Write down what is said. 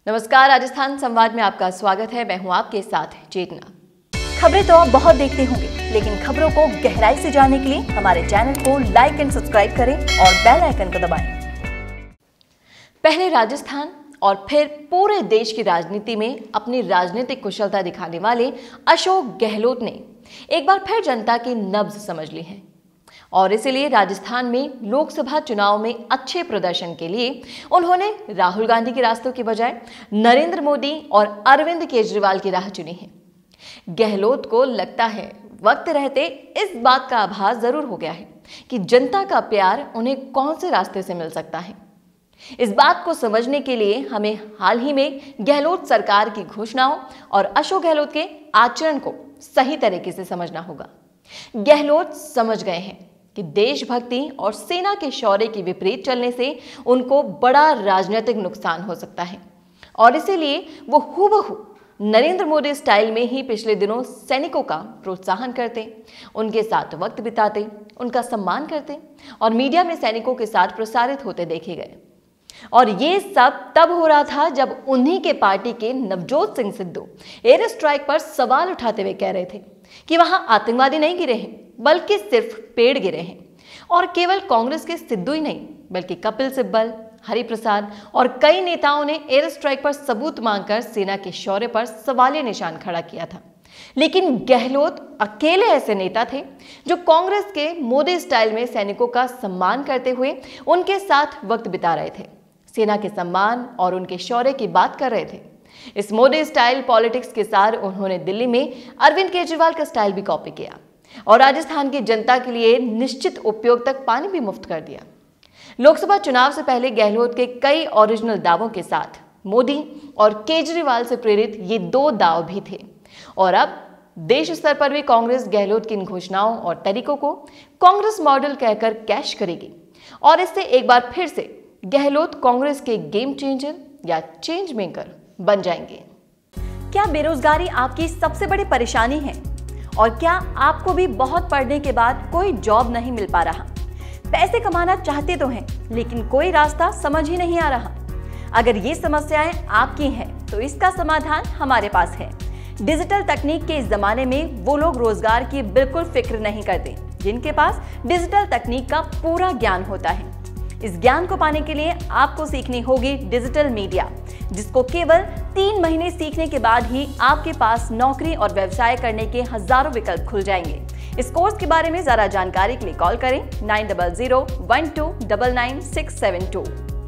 नमस्कार, राजस्थान संवाद में आपका स्वागत है। मैं हूं आपके साथ चेतना। खबरें तो आप बहुत देखते होंगे, लेकिन खबरों को गहराई से जानने के लिए हमारे चैनल को लाइक एंड सब्सक्राइब करें और बेल आइकन को दबाएं। पहले राजस्थान और फिर पूरे देश की राजनीति में अपनी राजनीतिक कुशलता दिखाने वाले अशोक गहलोत ने एक बार फिर जनता की नब्ज समझ ली है और इसीलिए राजस्थान में लोकसभा चुनाव में अच्छे प्रदर्शन के लिए उन्होंने राहुल गांधी के रास्तों की बजाय नरेंद्र मोदी और अरविंद केजरीवाल की राह चुनी है। गहलोत को लगता है वक्त रहते इस बात का आभास जरूर हो गया है कि जनता का प्यार उन्हें कौन से रास्ते से मिल सकता है। इस बात को समझने के लिए हमें हाल ही में गहलोत सरकार की घोषणाओं और अशोक गहलोत के आचरण को सही तरीके से समझना होगा। गहलोत समझ गए हैं कि देशभक्ति और सेना के शौर्य की विपरीत चलने से उनको बड़ा राजनीतिक नुकसान हो सकता है और इसीलिए वो हूबहू नरेंद्र मोदी स्टाइल में ही पिछले दिनों सैनिकों का प्रोत्साहन करते, उनके साथ वक्त बिताते, उनका सम्मान करते और मीडिया में सैनिकों के साथ प्रसारित होते देखे गए। और ये सब तब हो रहा था जब उन्हीं के पार्टी के नवजोत सिंह सिद्धू एयर स्ट्राइक पर सवाल उठाते हुए कह रहे थे कि वहां आतंकवादी नहीं गिरे हैं बल्कि सिर्फ पेड़ गिरे हैं। और केवल कांग्रेस के सिद्धू ही नहीं बल्कि कपिल सिब्बल, हरिप्रसाद और कई नेताओं ने एयर स्ट्राइक पर सबूत मांगकर सेना के शौर्य पर सवालिया निशान खड़ा किया था। लेकिन गहलोत अकेले ऐसे नेता थे जो कांग्रेस के मोदी स्टाइल में सैनिकों का सम्मान करते हुए उनके साथ वक्त बिता रहे थे, सेना के सम्मान और उनके शौर्य की बात कर रहे थे। इस मोदी स्टाइल पॉलिटिक्स के साथ उन्होंने दिल्ली में अरविंद केजरीवाल का स्टाइल भी कॉपी किया और राजस्थान की जनता के लिए निश्चित उपयोग तक पानी भी मुफ्त कर दिया। लोकसभा चुनाव से पहले गहलोत के कई ओरिजिनल दावों के साथ मोदी और केजरीवाल से प्रेरित ये दो दाव भी थे और अब देश स्तर पर भी कांग्रेस गहलोत की इन घोषणाओं और तरीकों को कांग्रेस मॉडल कहकर कैश करेगी और इससे एक बार फिर से गहलोत कांग्रेस के गेम चेंजर या चेंज मेकर बन जाएंगे। क्या बेरोजगारी आपकी सबसे बड़ी परेशानी है और क्या आपको भी बहुत पढ़ने के बाद कोई जॉब नहीं मिल पा रहा? पैसे कमाना चाहते तो हैं लेकिन कोई रास्ता समझ ही नहीं आ रहा। अगर ये समस्याएं आपकी हैं तो इसका समाधान हमारे पास है। डिजिटल तकनीक के इस जमाने में वो लोग रोजगार की बिल्कुल फिक्र नहीं करते जिनके पास डिजिटल तकनीक का पूरा ज्ञान होता है। इस ज्ञान को पाने के लिए आपको सीखनी होगी डिजिटल मीडिया, जिसको केवल 3 महीने सीखने के बाद ही आपके पास नौकरी और व्यवसाय करने के हजारों विकल्प खुल जाएंगे। इस कोर्स के बारे में ज्यादा जानकारी के लिए कॉल करें 9001299672।